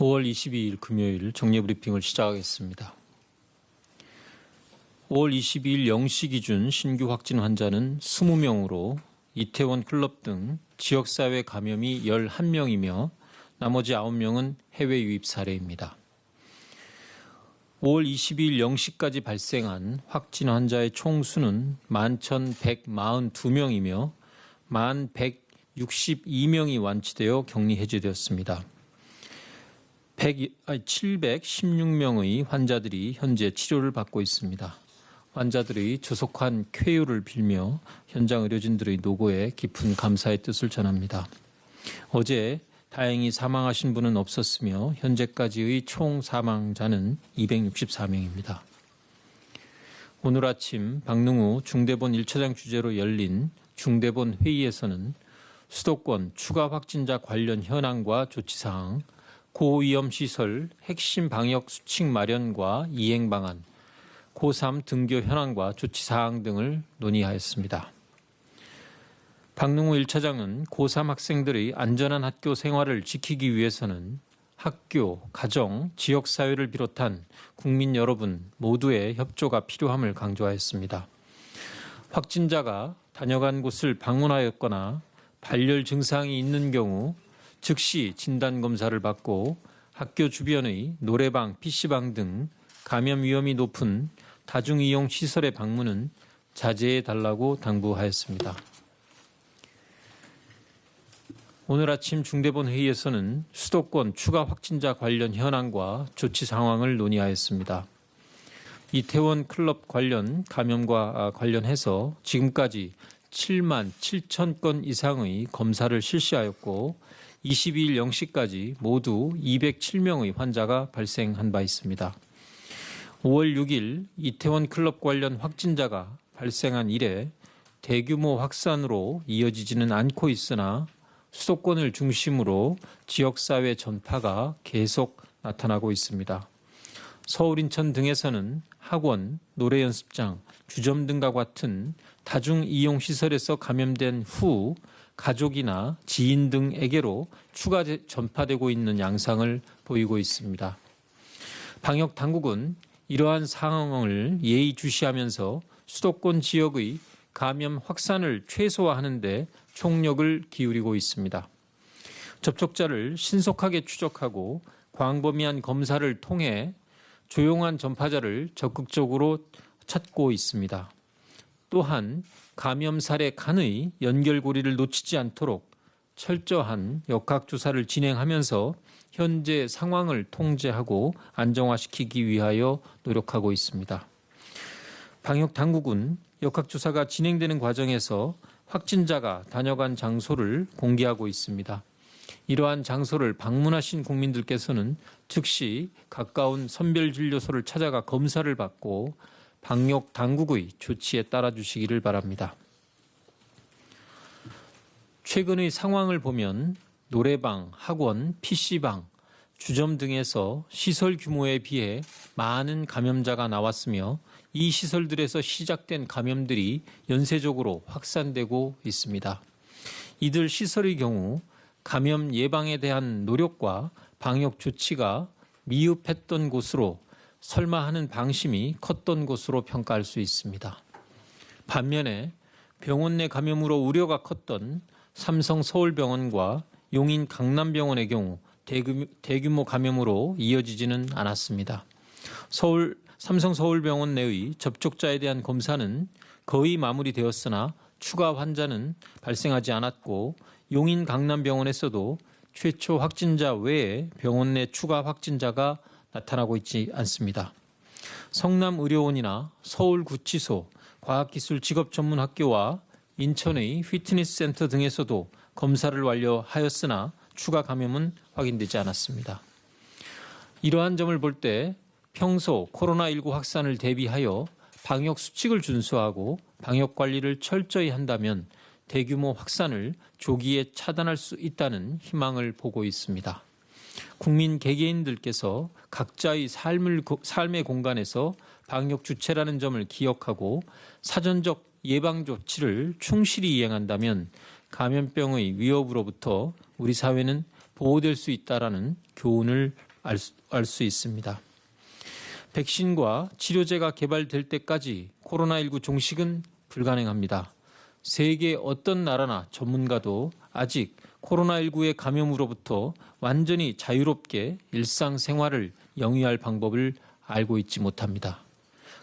5월 22일 금요일 정례브리핑을 시작하겠습니다. 5월 22일 0시 기준 신규 확진 환자는 20명으로 이태원 클럽 등 지역사회 감염이 11명이며 나머지 9명은 해외 유입 사례입니다. 5월 22일 0시까지 발생한 확진 환자의 총 수는 11,142명이며 11,162명이 완치되어 격리 해제되었습니다. 716명의 환자들이 현재 치료를 받고 있습니다. 환자들의 조속한 쾌유를 빌며 현장 의료진들의 노고에 깊은 감사의 뜻을 전합니다. 어제 다행히 사망하신 분은 없었으며 현재까지의 총 사망자는 264명입니다. 오늘 아침 박능우 중대본 1차장 주재로 열린 중대본 회의에서는 수도권 추가 확진자 관련 현황과 조치사항, 고위험 시설 핵심 방역 수칙 마련과 이행 방안, 고3 등교 현황과 조치사항 등을 논의하였습니다. 박능우 1차장은 고3 학생들의 안전한 학교 생활을 지키기 위해서는 학교, 가정, 지역사회를 비롯한 국민 여러분 모두의 협조가 필요함을 강조하였습니다. 확진자가 다녀간 곳을 방문하였거나 발열 증상이 있는 경우 즉시 진단검사를 받고 학교 주변의 노래방, PC방 등 감염 위험이 높은 다중이용 시설의 방문은 자제해달라고 당부하였습니다. 오늘 아침 중대본 회의에서는 수도권 추가 확진자 관련 현황과 조치 상황을 논의하였습니다. 이태원 클럽 관련 감염과 관련해서 지금까지 7만 7천 건 이상의 검사를 실시하였고 22일 0시까지 모두 207명의 환자가 발생한 바 있습니다. 5월 6일 이태원 클럽 관련 확진자가 발생한 이래 대규모 확산으로 이어지지는 않고 있으나 수도권을 중심으로 지역사회 전파가 계속 나타나고 있습니다. 서울, 인천 등에서는 학원, 노래연습장, 주점 등과 같은 다중이용시설에서 감염된 후 가족이나 지인 등에게로 추가 전파되고 있는 양상을 보이고 있습니다. 방역 당국은 이러한 상황을 예의주시하면서 수도권 지역의 감염 확산을 최소화하는 데 총력을 기울이고 있습니다. 접촉자를 신속하게 추적하고 광범위한 검사를 통해 조용한 전파자를 적극적으로 찾고 있습니다. 또한 감염 사례 간의 연결고리를 놓치지 않도록 철저한 역학조사를 진행하면서 현재 상황을 통제하고 안정화시키기 위하여 노력하고 있습니다. 방역당국은 역학조사가 진행되는 과정에서 확진자가 다녀간 장소를 공개하고 있습니다. 이러한 장소를 방문하신 국민들께서는 즉시 가까운 선별진료소를 찾아가 검사를 받고 방역 당국의 조치에 따라주시기를 바랍니다. 최근의 상황을 보면 노래방, 학원, PC방, 주점 등에서 시설 규모에 비해 많은 감염자가 나왔으며 이 시설들에서 시작된 감염들이 연쇄적으로 확산되고 있습니다. 이들 시설의 경우 감염 예방에 대한 노력과 방역 조치가 미흡했던 곳으로 설마 하는 방심이 컸던 곳으로 평가할 수 있습니다. 반면에 병원 내 감염으로 우려가 컸던 삼성 서울병원과 용인 강남병원의 경우 대규모 감염으로 이어지지는 않았습니다. 삼성 서울병원 내의 접촉자에 대한 검사는 거의 마무리되었으나 추가 환자는 발생하지 않았고 용인 강남병원에서도 최초 확진자 외에 병원 내 추가 확진자가 나타나고 있지 않습니다. 성남의료원이나 서울구치소, 과학기술직업전문학교와 인천의 피트니스센터 등에서도 검사를 완료하였으나 추가 감염은 확인되지 않았습니다. 이러한 점을 볼 때 평소 코로나19 확산을 대비하여 방역 수칙을 준수하고 방역 관리를 철저히 한다면 대규모 확산을 조기에 차단할 수 있다는 희망을 보고 있습니다. 국민 개개인들께서 각자의 삶의 공간에서 방역 주체라는 점을 기억하고 사전적 예방 조치를 충실히 이행한다면 감염병의 위협으로부터 우리 사회는 보호될 수 있다라는 교훈을 알 수 있습니다. 백신과 치료제가 개발될 때까지 코로나19 종식은 불가능합니다. 세계 어떤 나라나 전문가도 아직 코로나19의 감염으로부터 완전히 자유롭게 일상생활을 영위할 방법을 알고 있지 못합니다.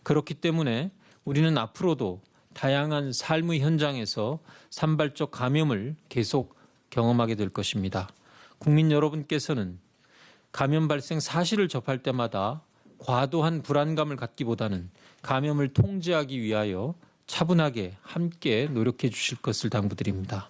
그렇기 때문에 우리는 앞으로도 다양한 삶의 현장에서 산발적 감염을 계속 경험하게 될 것입니다. 국민 여러분께서는 감염 발생 사실을 접할 때마다 과도한 불안감을 갖기보다는 감염을 통제하기 위하여 차분하게 함께 노력해 주실 것을 당부드립니다.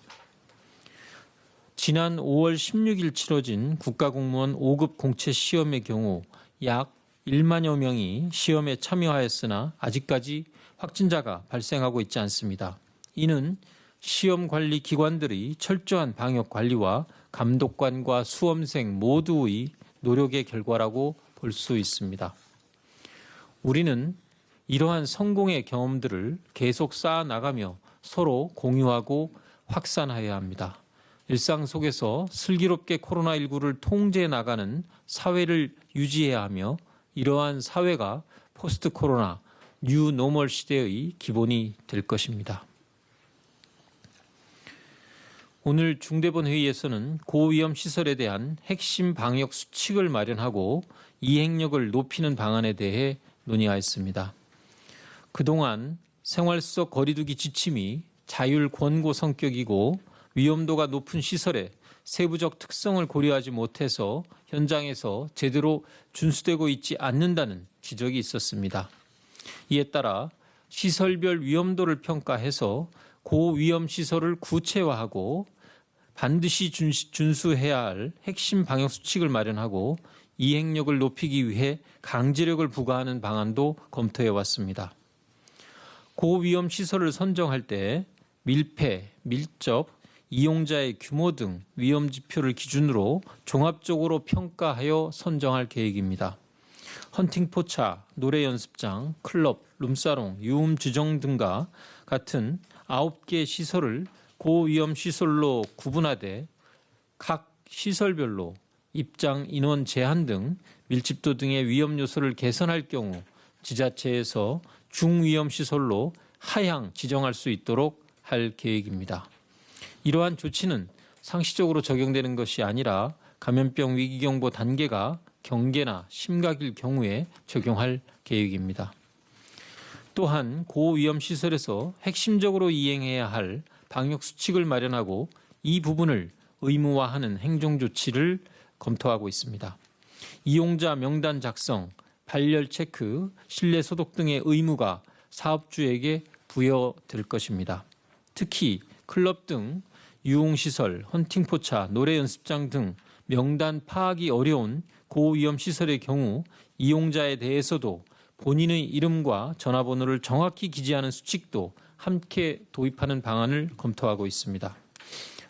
지난 5월 16일 치러진 국가공무원 5급 공채 시험의 경우 약 1만여 명이 시험에 참여하였으나 아직까지 확진자가 발생하고 있지 않습니다. 이는 시험 관리 기관들의 철저한 방역 관리와 감독관과 수험생 모두의 노력의 결과라고 볼 수 있습니다. 우리는 이러한 성공의 경험들을 계속 쌓아나가며 서로 공유하고 확산해야 합니다. 일상 속에서 슬기롭게 코로나19를 통제해 나가는 사회를 유지해야 하며 이러한 사회가 포스트 코로나 뉴 노멀 시대의 기본이 될 것입니다. 오늘 중대본 회의에서는 고위험 시설에 대한 핵심 방역 수칙을 마련하고 이행력을 높이는 방안에 대해 논의하였습니다. 그동안 생활 속 거리두기 지침이 자율 권고 성격이고 위험도가 높은 시설에 세부적 특성을 고려하지 못해서 현장에서 제대로 준수되고 있지 않는다는 지적이 있었습니다. 이에 따라 시설별 위험도를 평가해서 고위험 시설을 구체화하고 반드시 준수해야 할 핵심 방역 수칙을 마련하고 이행력을 높이기 위해 강제력을 부과하는 방안도 검토해 왔습니다. 고위험 시설을 선정할 때 밀폐, 밀접, 이용자의 규모 등 위험 지표를 기준으로 종합적으로 평가하여 선정할 계획입니다. 헌팅포차, 노래 연습장, 클럽, 룸사롱, 유흥 주정 등과 같은 9개 시설을 고위험 시설로 구분하되 각 시설별로 입장 인원 제한 등 밀집도 등의 위험 요소를 개선할 경우 지자체에서 중위험 시설로 하향 지정할 수 있도록 할 계획입니다. 이러한 조치는 상시적으로 적용되는 것이 아니라 감염병 위기경보 단계가 경계나 심각일 경우에 적용할 계획입니다. 또한 고위험 시설에서 핵심적으로 이행해야 할 방역 수칙을 마련하고 이 부분을 의무화하는 행정조치를 검토하고 있습니다. 이용자 명단 작성, 발열 체크, 실내 소독 등의 의무가 사업주에게 부여될 것입니다. 특히 클럽 등 유흥시설, 헌팅포차, 노래 연습장 등 명단 파악이 어려운 고위험 시설의 경우 이용자에 대해서도 본인의 이름과 전화번호를 정확히 기재하는 수칙도 함께 도입하는 방안을 검토하고 있습니다.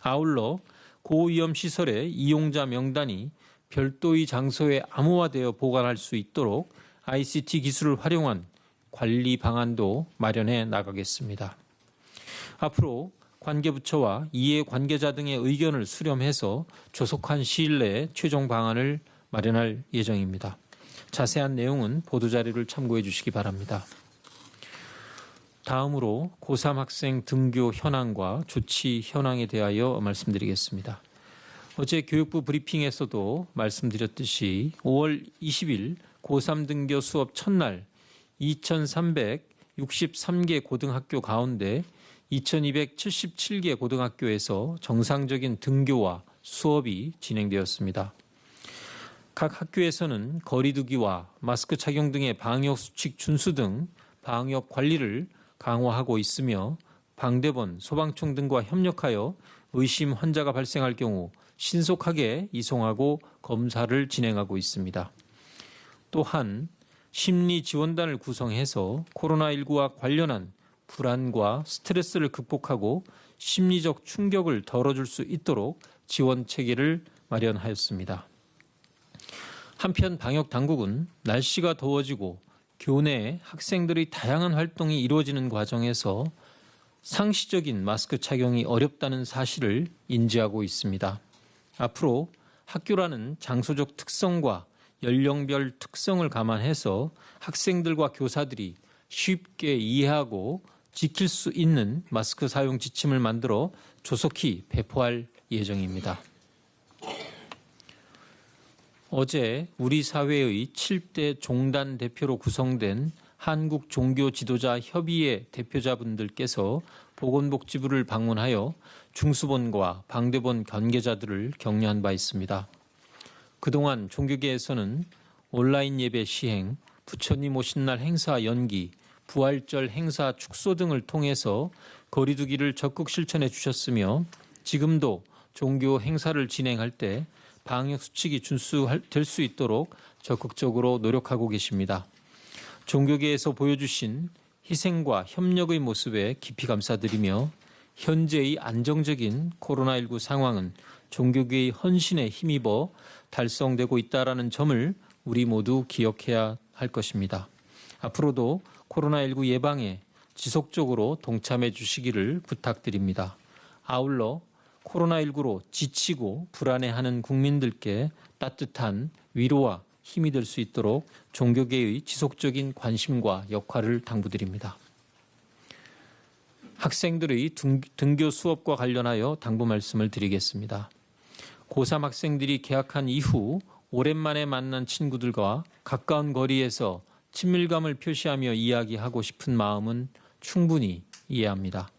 아울러 고위험 시설의 이용자 명단이 별도의 장소에 암호화되어 보관할 수 있도록 ICT 기술을 활용한 관리 방안도 마련해 나가겠습니다. 앞으로 관계부처와 이해관계자 등의 의견을 수렴해서 조속한 시일 내에 최종 방안을 마련할 예정입니다. 자세한 내용은 보도자료를 참고해 주시기 바랍니다. 다음으로 고3 학생 등교 현황과 조치 현황에 대하여 말씀드리겠습니다. 어제 교육부 브리핑에서도 말씀드렸듯이 5월 20일 고3 등교 수업 첫날 2,363개 고등학교 가운데 2,277개 고등학교에서 정상적인 등교와 수업이 진행되었습니다. 각 학교에서는 거리두기와 마스크 착용 등의 방역 수칙 준수 등 방역 관리를 강화하고 있으며 방대본, 소방청 등과 협력하여 의심 환자가 발생할 경우 신속하게 이송하고 검사를 진행하고 있습니다. 또한 심리지원단을 구성해서 코로나19와 관련한 불안과 스트레스를 극복하고 심리적 충격을 덜어줄 수 있도록 지원 체계를 마련하였습니다. 한편 방역 당국은 날씨가 더워지고 교내 학생들의 다양한 활동이 이루어지는 과정에서 상시적인 마스크 착용이 어렵다는 사실을 인지하고 있습니다. 앞으로 학교라는 장소적 특성과 연령별 특성을 감안해서 학생들과 교사들이 쉽게 이해하고 지킬 수 있는 마스크 사용 지침을 만들어 조속히 배포할 예정입니다. 어제 우리 사회의 7대 종단 대표로 구성된 한국종교지도자협의회 대표자분들께서 보건복지부를 방문하여 중수본과 방대본 관계자들을 격려한 바 있습니다. 그동안 종교계에서는 온라인 예배 시행, 부처님 오신 날 행사 연기, 부활절 행사 축소 등을 통해서 거리 두기를 적극 실천해 주셨으며 지금도 종교 행사를 진행할 때 방역 수칙이 준수될 수 있도록 적극적으로 노력하고 계십니다. 종교계에서 보여주신 희생과 협력의 모습에 깊이 감사드리며 현재의 안정적인 코로나19 상황은 종교계의 헌신에 힘입어 달성되고 있다는 점을 우리 모두 기억해야 할 것입니다. 앞으로도 코로나19 예방에 지속적으로 동참해 주시기를 부탁드립니다. 아울러 코로나19로 지치고 불안해하는 국민들께 따뜻한 위로와 힘이 될 수 있도록 종교계의 지속적인 관심과 역할을 당부드립니다. 학생들의 등교 수업과 관련하여 당부 말씀을 드리겠습니다. 고3 학생들이 개학한 이후 오랜만에 만난 친구들과 가까운 거리에서 친밀감을 표시하며 이야기하고 싶은 마음은 충분히 이해합니다.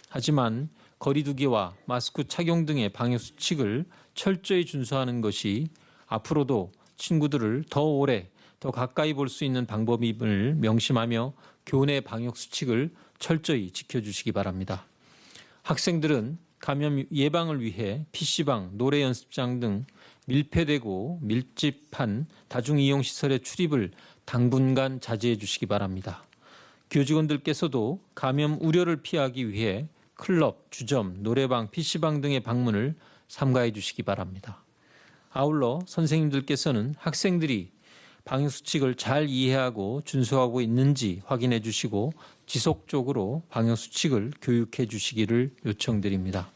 하지만 거리두기와 마스크 착용 등의 방역 수칙을 철저히 준수하는 것이 앞으로도 친구들을 더 오래, 더 가까이 볼 수 있는 방법임을 명심하며 교내 방역 수칙을 철저히 지켜주시기 바랍니다. 학생들은 감염 예방을 위해 PC방, 노래 연습장 등 밀폐되고 밀집한 다중이용시설의 출입을 당분간 자제해 주시기 바랍니다. 교직원들께서도 감염 우려를 피하기 위해 클럽, 주점, 노래방, PC방 등의 방문을 삼가해 주시기 바랍니다. 아울러 선생님들께서는 학생들이 방역수칙을 잘 이해하고 준수하고 있는지 확인해 주시고 지속적으로 방역수칙을 교육해 주시기를 요청드립니다.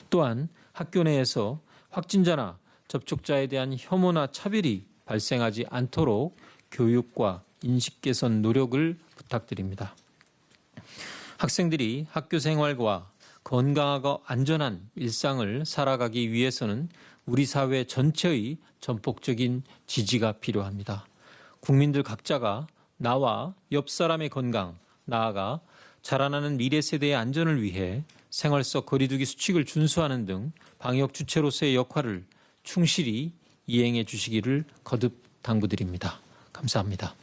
또한 학교 내에서 확진자나 접촉자에 대한 혐오나 차별이 발생하지 않도록 교육과 인식 개선 노력을 부탁드립니다. 학생들이 학교 생활과 건강하고 안전한 일상을 살아가기 위해서는 우리 사회 전체의 전폭적인 지지가 필요합니다. 국민들 각자가 나와 옆 사람의 건강, 나아가 자라나는 미래 세대의 안전을 위해 생활 속 거리두기 수칙을 준수하는 등 방역 주체로서의 역할을 충실히 이행해 주시기를 거듭 당부드립니다. 감사합니다.